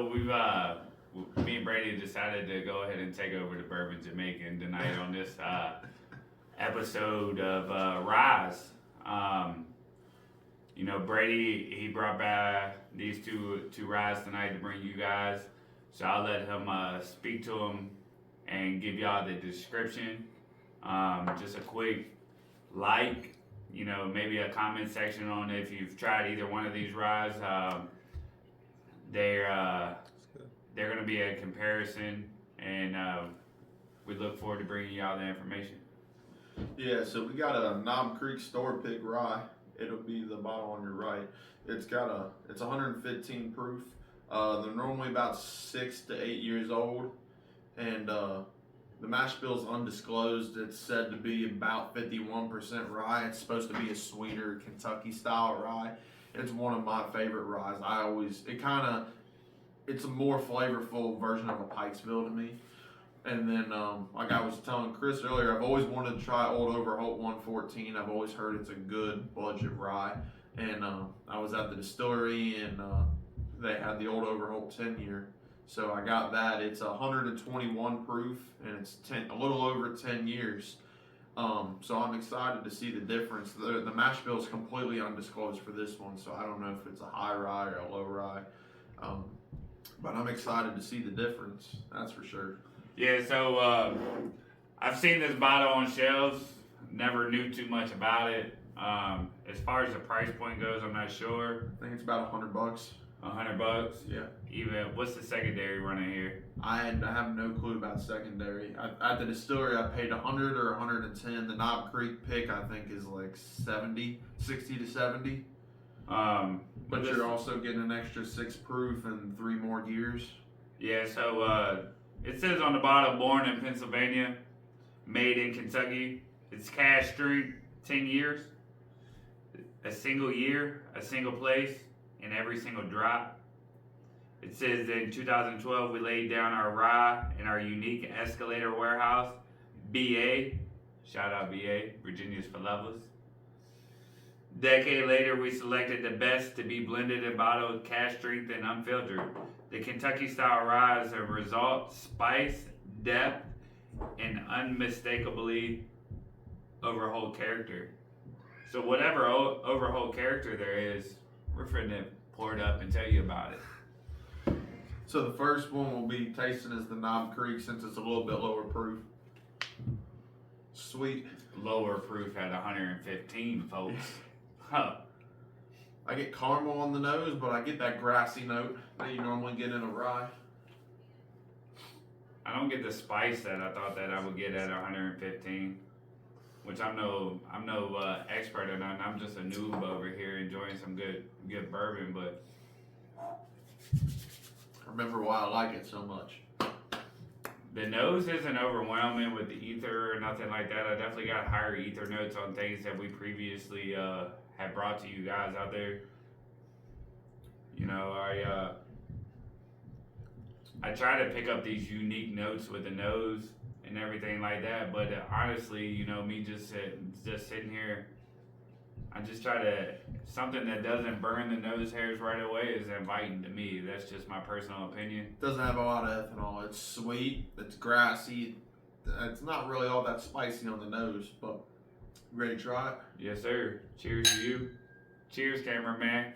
So me and Brady decided to go ahead and take over the Bourbon Jamaican tonight on this episode of Rise. Brady, he brought back these two Rise tonight to bring you guys. So I'll let him speak to them and give y'all the description. Just a quick maybe a comment section on if you've tried either one of these Rise. They're going to be a comparison, and we look forward to bringing y'all the information. Yeah, so we got a Knob Creek store pick rye. It'll be the bottle on your right. It's 115 proof. They're normally about 6 to 8 years old, and the mash bill's undisclosed. It's said to be about 51% rye. It's supposed to be a sweeter Kentucky style rye. It's one of my favorite ryes. It's a more flavorful version of a Pikesville to me. And then, like I was telling Chris earlier, I've always wanted to try Old Overholt 114. I've always heard it's a good budget rye. And I was at the distillery, and they had the Old Overholt 10 year. So I got that. It's 121 proof, and it's a little over 10 years. So I'm excited to see the difference. The mash bill is completely undisclosed for this one, so I don't know if it's a high rye or a low rye. But I'm excited to see the difference. That's for sure. Yeah, so I've seen this bottle on shelves. Never knew too much about it. As far as the price point goes, I'm not sure. I think it's about $100. $100. Yeah. Even what's the secondary running here? I have no clue about secondary. At the distillery, I paid 100 or 110. The Knob Creek pick, I think, is like 60 to 70. But you're also getting an extra 6 proof and 3 more years. Yeah, so it says on the bottle, born in Pennsylvania, made in Kentucky. It's cask strength, 10 years. A single year, a single place, in every single drop. It says in 2012, we laid down our rye in our unique escalator warehouse, BA. Shout out BA, Virginia's for Lovers. Decade later, we selected the best to be blended and bottled, cask strength and unfiltered. The Kentucky style rye is a result, spice, depth, and unmistakably Overholt character. So whatever Overholt character there is, we're finna pour it up and tell you about it. So the first one we'll be tasting is the Knob Creek, since it's a little bit lower proof. Sweet. Lower proof at 115, folks. Huh. I get caramel on the nose, but I get that grassy note that you normally get in a rye. I don't get the spice that I thought that I would get at 115, which I'm no expert in that. I'm just a noob over here enjoying some good bourbon, but Remember why I like it so much. the nose isn't overwhelming with the ether or nothing like that. I definitely got higher ether notes on things that we previously had brought to you guys out there. I try to pick up these unique notes with the nose and everything like that, but honestly, me just sitting here, I just try to, something that doesn't burn the nose hairs right away is inviting to me. That's just my personal opinion. It doesn't have a lot of ethanol. It's sweet, it's grassy, it's not really all that spicy on the nose, but ready to try it? Yes, sir. Cheers to you. Cheers, cameraman.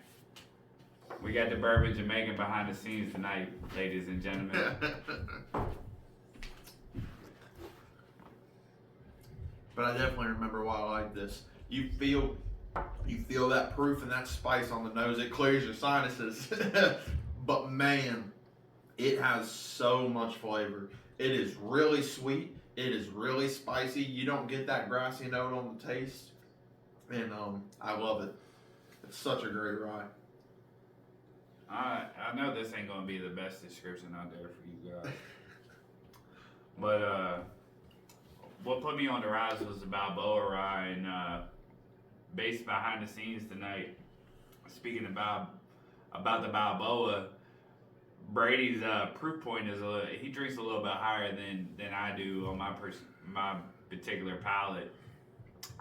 We got the Bourbon Jamaican behind the scenes tonight, ladies and gentlemen. But I definitely remember why I like this. You feel that proof and that spice on the nose. It clears your sinuses. But man, it has so much flavor. It is really sweet. It is really spicy. You don't get that grassy note on the taste. And I love it. It's such a great rye. I know this ain't gonna be the best description out there for you guys. But what put me on the rise was the Balboa rye, and based behind the scenes tonight, speaking about the Balboa, Brady's proof point is he drinks a little bit higher than I do on my particular palate.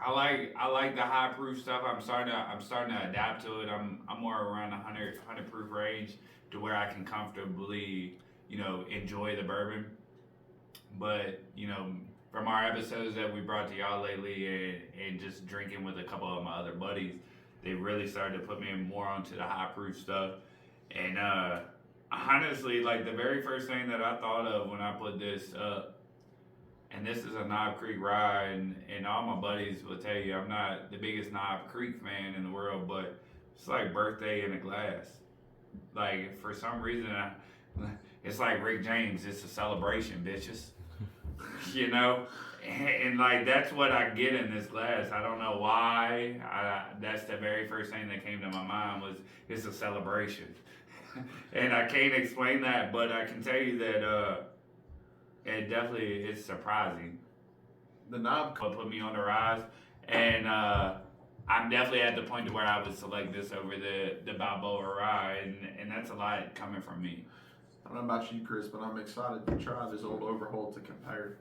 I like the high proof stuff. I'm starting to adapt to it. I'm more around 100 proof range to where I can comfortably, enjoy the bourbon. But, from our episodes that we brought to y'all lately and just drinking with a couple of my other buddies, they really started to put me more onto the high proof stuff. And honestly, like the very first thing that I thought of when I put this up, and this is a Knob Creek rye, and all my buddies will tell you I'm not the biggest Knob Creek fan in the world, but it's like birthday in a glass. Like, for some reason, it's like Rick James, it's a celebration, bitches. And like, that's what I get in this glass. I don't know why. That's the very first thing that came to my mind was it's a celebration. And I can't explain that, but I can tell you that it definitely is surprising. The knob put me on the rise, and I'm definitely at the point to where I would select this over the Balboa rye, and that's a lot coming from me. I don't know about you, Chris, but I'm excited to try this Old Overholt to compare.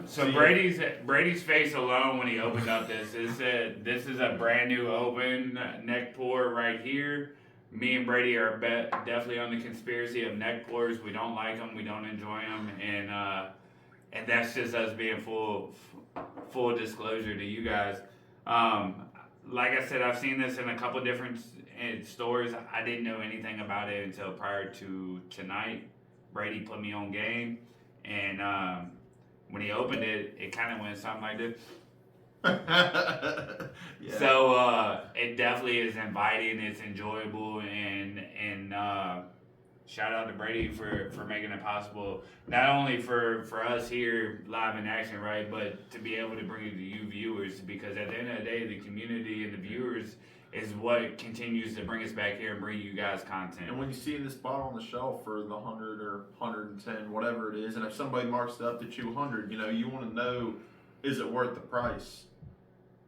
So Brady's face alone when he opened up this is a brand new open neck pour right here. Me and Brady are definitely on the conspiracy of neck pours. We don't like them, we don't enjoy them, and that's just us being full disclosure to you guys. Like I said, I've seen this in a couple different stores. I didn't know anything about it until prior to tonight. Brady put me on game, and when he opened it, it kind of went something like this. Yeah. So it definitely is inviting, it's enjoyable, and shout out to Brady for making it possible, not only for us here live in action, right, but to be able to bring it to you viewers, because at the end of the day, the community and the viewers is what continues to bring us back here and bring you guys content. And when you see this bottle on the shelf for the 100 or 110, whatever it is, and if somebody marks it up to 200, you want to know, is it worth the price?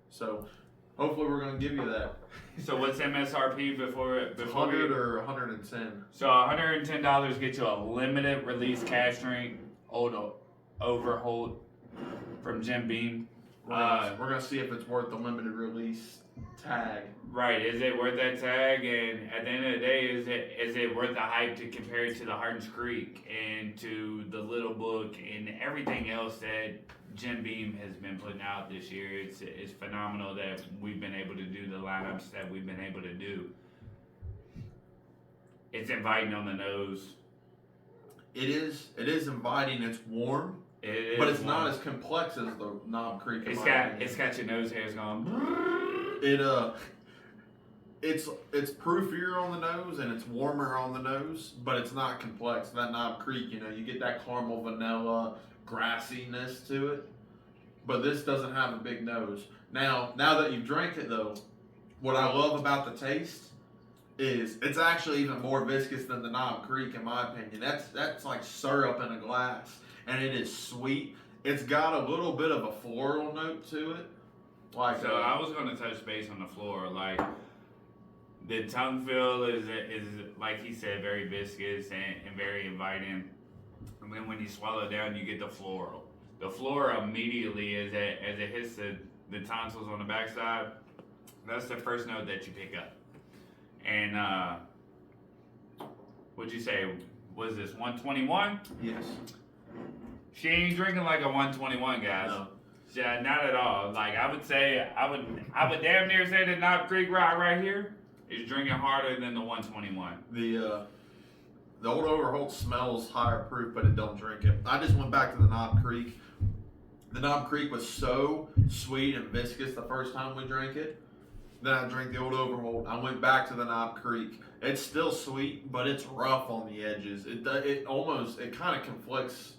So hopefully we're going to give you that. So what's MSRP before 100 or 110? So $110 gets you a limited release cash drink, Old Overholt from Jim Bean. We're going to see if it's worth the limited release tag. Right, is it worth that tag? And at the end of the day, is it worth the hype to compare it to the Hardin's Creek and to the Little Book and everything else that Jim Beam has been putting out this year? It's phenomenal that we've been able to do the lineups that we've been able to do. It's inviting on the nose. It is inviting. It's warm, but it's not as complex as the Knob Creek. It's got your nose hairs going. It's proofier on the nose and it's warmer on the nose, but it's not complex. That Knob Creek, you get that caramel vanilla grassiness to it, but this doesn't have a big nose. Now that you've drank it though, what I love about the taste is it's actually even more viscous than the Knob Creek in my opinion. That's like syrup in a glass, and it is sweet. It's got a little bit of a floral note to it. So I was going to touch base on the floor. Like, the tongue feel is like he said, very viscous and very inviting. And then when you swallow it down, you get the floral. The floral immediately, as it hits the tonsils on the backside, that's the first note that you pick up. And what'd you say? Was this 121? Yes. She ain't drinking like a 121, guys. No. Yeah, not at all. Like, I would damn near say the Knob Creek rye right here is drinking harder than the 121. The Old Overholt smells higher proof, but it don't drink it. I just went back to the Knob Creek. The Knob Creek was so sweet and viscous the first time we drank it. Then I drank the Old Overholt. I went back to the Knob Creek. It's still sweet, but it's rough on the edges. It kind of conflicts.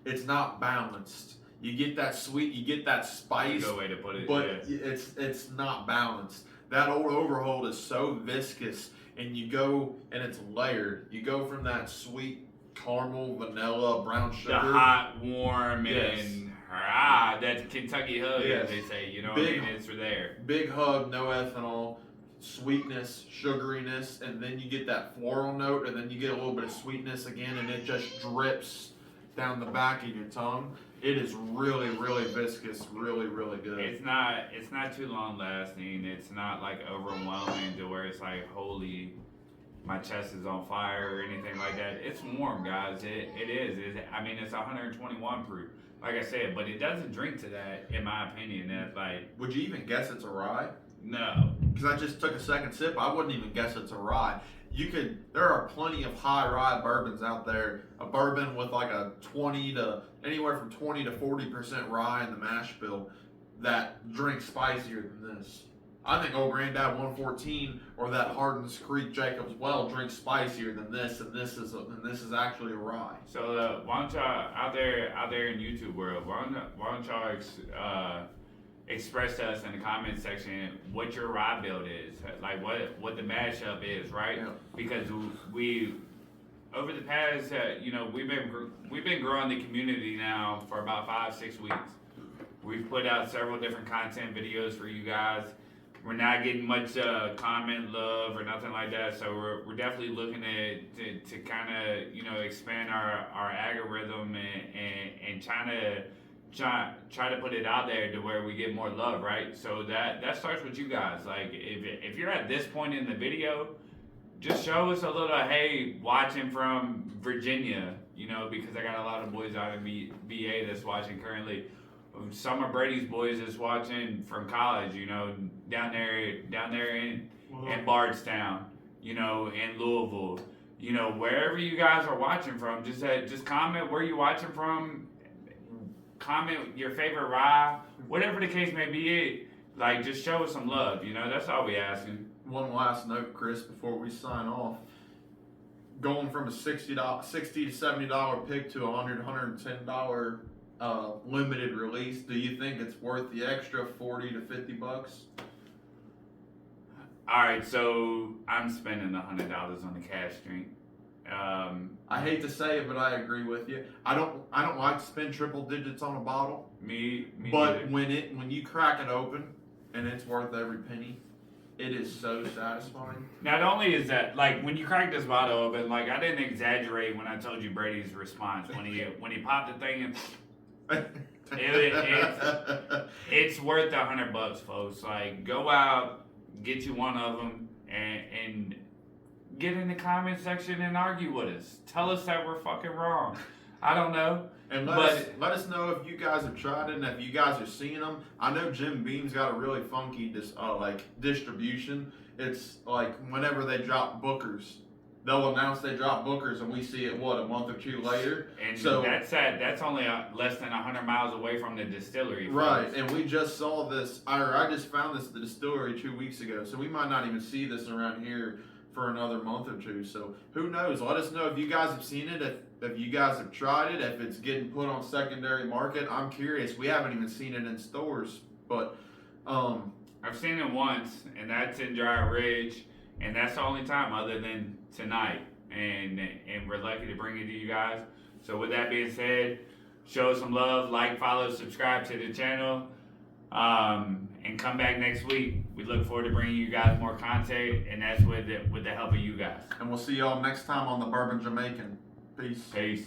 It's not balanced. You get that sweet, you get that spice. That's a good way to put it. But yeah. it's not balanced. That Old Overholt is so viscous, and you go, and it's layered. You go from that sweet caramel, vanilla, brown sugar. The hot, warm, yes. and that Kentucky hug, yes. as they say. You know Big, what I mean? It's for there. Big hug, no ethanol, sweetness, sugariness, and then you get that floral note, and then you get a little bit of sweetness again, and it just drips down the back of your tongue. It is really, really viscous, really, really good. It's not too long lasting. It's not like overwhelming to where it's like, holy, my chest is on fire or anything like that. It's warm, guys. It is. I mean, it's 121 proof. Like I said, but it doesn't drink to that, in my opinion. That like, would you even guess it's a rye? no. Because I just took a second sip, I wouldn't even guess it's a rye. There are plenty of high rye bourbons out there. A bourbon with like anywhere from 20 to 40% rye in the mash bill that drinks spicier than this. I think Old Granddad 114 or that Hardin's Creek Jacob's Well drinks spicier than this, and this is actually a rye. So why don't y'all out there in YouTube world, why don't y'all express to us in the comment section what your rye build is, like what the mashup is, right? Yeah. Because we over the past we've been growing the community now for about 5-6 weeks. We've put out several different content videos for you guys. We're not getting much comment love or nothing like that, so we're definitely looking to kind of expand our algorithm and try to put it out there to where we get more love, right? So that starts with you guys. Like if you're at this point in the video, just show us a little, hey, watching from Virginia, because I got a lot of boys out in VA that's watching currently. Some of Brady's boys is watching from college, down there in Bardstown, in Louisville, wherever you guys are watching from. Just comment where you're watching from. Comment your favorite rye, whatever the case may be. Like, just show us some love. That's all we asking. One last note, Chris, before we sign off. Going from a $60 to $70 pick to $110 limited release, do you think it's worth the extra $40 to $50? All right, so I'm spending $100 on the cash drink. I hate to say it, but I agree with you. I don't like to spend triple digits on a bottle. Me But neither. when you crack it open and it's worth every penny, it is so satisfying. Not only is that, like, when you crack this bottle open, like, I didn't exaggerate when I told you Brady's response when he popped the thing and it's worth $100, folks. Like, go out, get you one of them, and get in the comment section and argue with us. Tell us that we're fucking wrong. I don't know. And let us know if you guys have tried it and if you guys are seeing them. I know Jim Bean's got a really funky distribution. It's like whenever they drop Bookers, they'll announce they drop Bookers and we see it a month or two later. And so that's only less than 100 miles away from the distillery. Right, folks. and we just saw this. I just found this at the distillery 2 weeks ago, so we might not even see this around here for another month or two. So who knows? Let us know if you guys have seen it, if you guys have tried it, if it's getting put on secondary market. I'm curious. We haven't even seen it in stores, but I've seen it once, and that's in Dry Ridge, and that's the only time other than tonight. And we're lucky to bring it to you guys. So with that being said, show us some love, like, follow, subscribe to the channel. And come back next week. We look forward to bringing you guys more content, and that's with the help of you guys. And we'll see y'all next time on the Bourbon Jamaican. Peace. Peace.